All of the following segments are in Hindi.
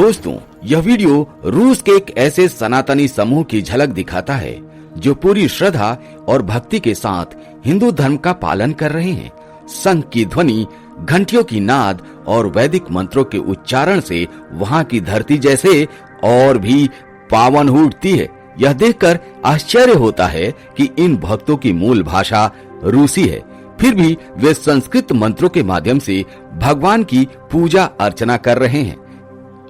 दोस्तों, यह वीडियो रूस के एक ऐसे सनातनी समूह की झलक दिखाता है जो पूरी श्रद्धा और भक्ति के साथ हिंदू धर्म का पालन कर रहे हैं। शंख की ध्वनि, घंटियों की नाद और वैदिक मंत्रों के उच्चारण से वहां की धरती जैसे और भी पावन हो उठती है। यह देखकर आश्चर्य होता है कि इन भक्तों की मूल भाषा रूसी है, फिर भी वे संस्कृत मंत्रों के माध्यम से भगवान की पूजा अर्चना कर रहे हैं।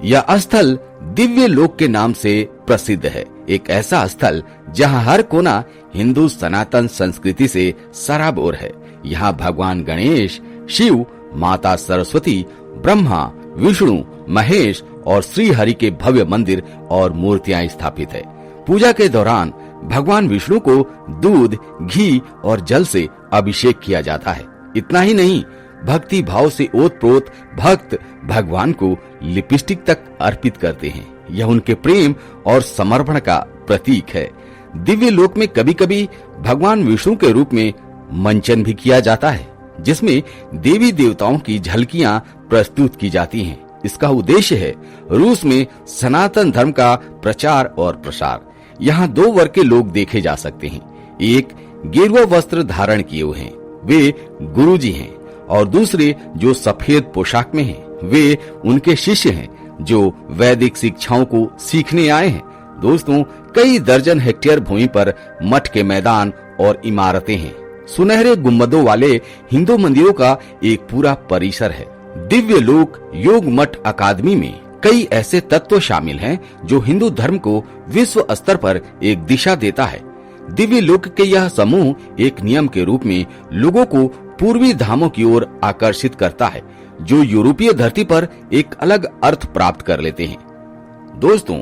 यह स्थल दिव्य लोक के नाम से प्रसिद्ध है, एक ऐसा स्थल जहां हर कोना हिंदू सनातन संस्कृति से सराबोर है। यहाँ भगवान गणेश, शिव, माता सरस्वती, ब्रह्मा, विष्णु, महेश और श्री हरि के भव्य मंदिर और मूर्तियां स्थापित है। पूजा के दौरान भगवान विष्णु को दूध, घी और जल से अभिषेक किया जाता है। इतना ही नहीं, भक्ति भाव से ओतप्रोत भक्त भगवान को लिपस्टिक तक अर्पित करते हैं। यह उनके प्रेम और समर्पण का प्रतीक है। दिव्य लोक में कभी कभी भगवान विष्णु के रूप में मंचन भी किया जाता है, जिसमें देवी देवताओं की झलकियां प्रस्तुत की जाती हैं। इसका उद्देश्य है रूस में सनातन धर्म का प्रचार और प्रसार। यहाँ दो वर्ग के लोग देखे जा सकते हैं। एक गेरुआ वस्त्र धारण किए हुए हैं, वे गुरुजी हैं, और दूसरे जो सफेद पोशाक में हैं, वे उनके शिष्य हैं जो वैदिक शिक्षाओं को सीखने आए हैं। दोस्तों, कई दर्जन हेक्टेयर भूमि पर मठ के मैदान और इमारतें हैं। सुनहरे गुंबदों वाले हिंदू मंदिरों का एक पूरा परिसर है। दिव्य लोक योग मठ अकादमी में कई ऐसे तत्व शामिल हैं जो हिंदू धर्म को विश्व स्तर पर एक दिशा देता है। दिव्य लोक के यह समूह एक नियम के रूप में लोगों को पूर्वी धामों की ओर आकर्षित करता है, जो यूरोपीय धरती पर एक अलग अर्थ प्राप्त कर लेते हैं। दोस्तों,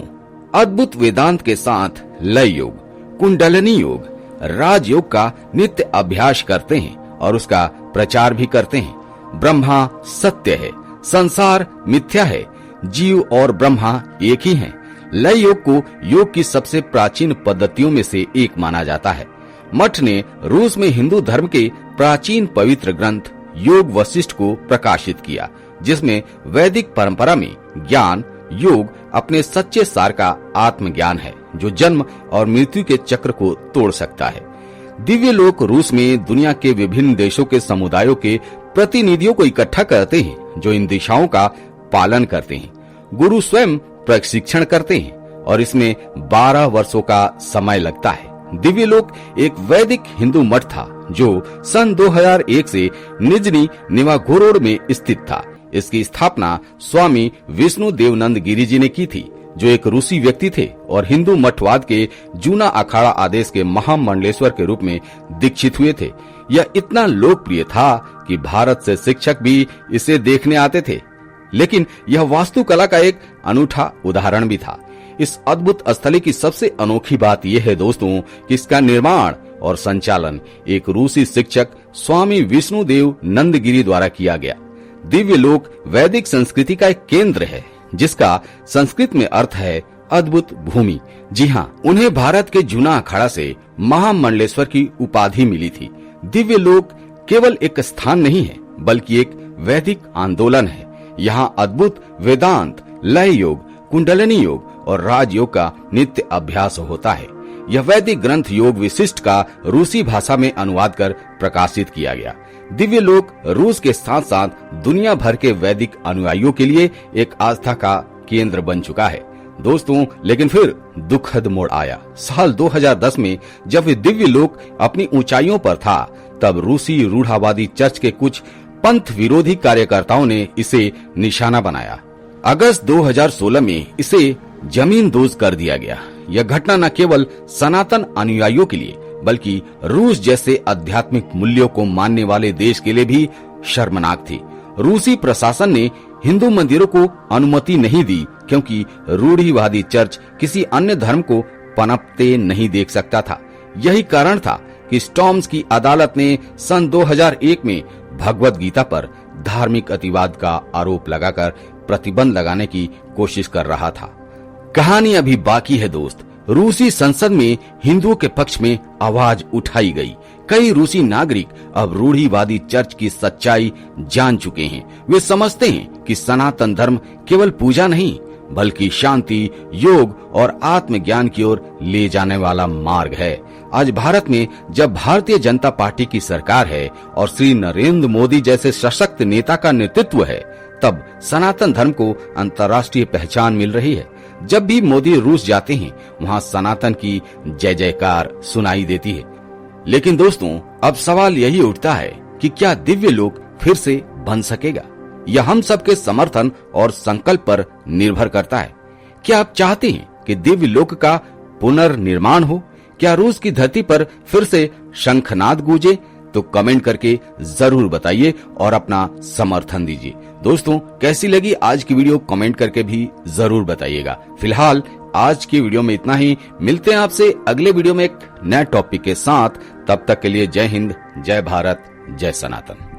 अद्भुत वेदांत के साथ लय योग, कुंडलिनी योग, राजयोग का नित्य अभ्यास करते हैं और उसका प्रचार भी करते हैं। ब्रह्मा सत्य है, संसार मिथ्या है, जीव और ब्रह्मा एक ही हैं। लय योग को योग की सबसे प्राचीन पद्धतियों में से एक माना जाता है। मठ ने रूस में हिंदू धर्म के प्राचीन पवित्र ग्रंथ योग वशिष्ठ को प्रकाशित किया, जिसमें वैदिक परंपरा में ज्ञान योग अपने सच्चे सार का आत्मज्ञान है, जो जन्म और मृत्यु के चक्र को तोड़ सकता है। दिव्य लोक रूस में दुनिया के विभिन्न देशों के समुदायों के प्रतिनिधियों को इकट्ठा करते हैं, जो इन दिशाओं का पालन करते हैं। गुरु स्वयं प्रशिक्षण करते हैं और इसमें 12 वर्षों का समय लगता है। दिव्य लोक एक वैदिक हिंदू मठ था जो सन 2001 से निजनी निवागोरोड में स्थित था। इसकी स्थापना स्वामी विष्णु देवनंद गिरी जी ने की थी, जो एक रूसी व्यक्ति थे और हिंदू मठवाद के जूना अखाड़ा आदेश के महामंडलेश्वर के रूप में दीक्षित हुए थे। यह इतना लोकप्रिय था कि भारत से शिक्षक भी इसे देखने आते थे। लेकिन यह वास्तुकला का एक अनूठा उदाहरण भी था। इस अद्भुत स्थली की सबसे अनोखी बात यह है दोस्तों कि इसका निर्माण और संचालन एक रूसी शिक्षक स्वामी विष्णुदेव नंदगिरी द्वारा किया गया। दिव्य लोक वैदिक संस्कृति का एक केंद्र है, जिसका संस्कृत में अर्थ है अद्भुत भूमि। जी हाँ, उन्हें भारत के जूना अखाड़ा से महामंडलेश्वर की उपाधि मिली थी। दिव्य लोक केवल एक स्थान नहीं है, बल्कि एक वैदिक आंदोलन है। यहाँ अद्भुत वेदांत, लय योग, कुंडलिनी योग और राजयोग का नित्य अभ्यास होता है। यह वैदिक ग्रंथ योग विशिष्ट का रूसी भाषा में अनुवाद कर प्रकाशित किया गया। दिव्य लोक रूस के साथ साथ दुनिया भर के वैदिक अनुयायियों के लिए एक आस्था का केंद्र बन चुका है। दोस्तों, लेकिन फिर दुखद मोड़ आया। साल 2010 में जब दिव्य लोक अपनी ऊंचाइयों पर था, तब रूसी रूढ़ावादी चर्च के कुछ पंथ विरोधी कार्यकर्ताओं ने इसे निशाना बनाया। अगस्त 2016 में इसे जमींदोज कर दिया गया। यह घटना न केवल सनातन अनुयायियों के लिए, बल्कि रूस जैसे आध्यात्मिक मूल्यों को मानने वाले देश के लिए भी शर्मनाक थी। रूसी प्रशासन ने हिंदू मंदिरों को अनुमति नहीं दी, क्योंकि रूढ़िवादी चर्च किसी अन्य धर्म को पनपते नहीं देख सकता था। यही कारण था कि स्टॉर्म्स की अदालत ने सन 2001 में भगवत गीता पर धार्मिक अतिवाद का आरोप लगाकर प्रतिबंध लगाने की कोशिश कर रहा था। कहानी अभी बाकी है दोस्त। रूसी संसद में हिंदुओं के पक्ष में आवाज उठाई गई। कई रूसी नागरिक अब रूढ़िवादी चर्च की सच्चाई जान चुके हैं। वे समझते हैं कि सनातन धर्म केवल पूजा नहीं, बल्कि शांति, योग और आत्मज्ञान की ओर ले जाने वाला मार्ग है। आज भारत में जब भारतीय जनता पार्टी की सरकार है और श्री नरेंद्र मोदी जैसे सशक्त नेता का नेतृत्व है, तब सनातन धर्म को अंतर्राष्ट्रीय पहचान मिल रही है। जब भी मोदी रूस जाते हैं, वहाँ सनातन की जय जयकार सुनाई देती है। लेकिन दोस्तों, अब सवाल यही उठता है कि क्या दिव्य लोक फिर से बन सकेगा? यह हम सबके समर्थन और संकल्प पर निर्भर करता है। क्या आप चाहते हैं कि दिव्य लोक का पुनर्निर्माण हो? क्या रूस की धरती पर फिर से शंखनाद गूंजे? तो कमेंट करके जरूर बताइए और अपना समर्थन दीजिए। दोस्तों, कैसी लगी आज की वीडियो कमेंट करके भी जरूर बताइएगा। फिलहाल आज की वीडियो में इतना ही। मिलते हैं आपसे अगले वीडियो में एक नए टॉपिक के साथ। तब तक के लिए जय हिंद, जय भारत, जय सनातन।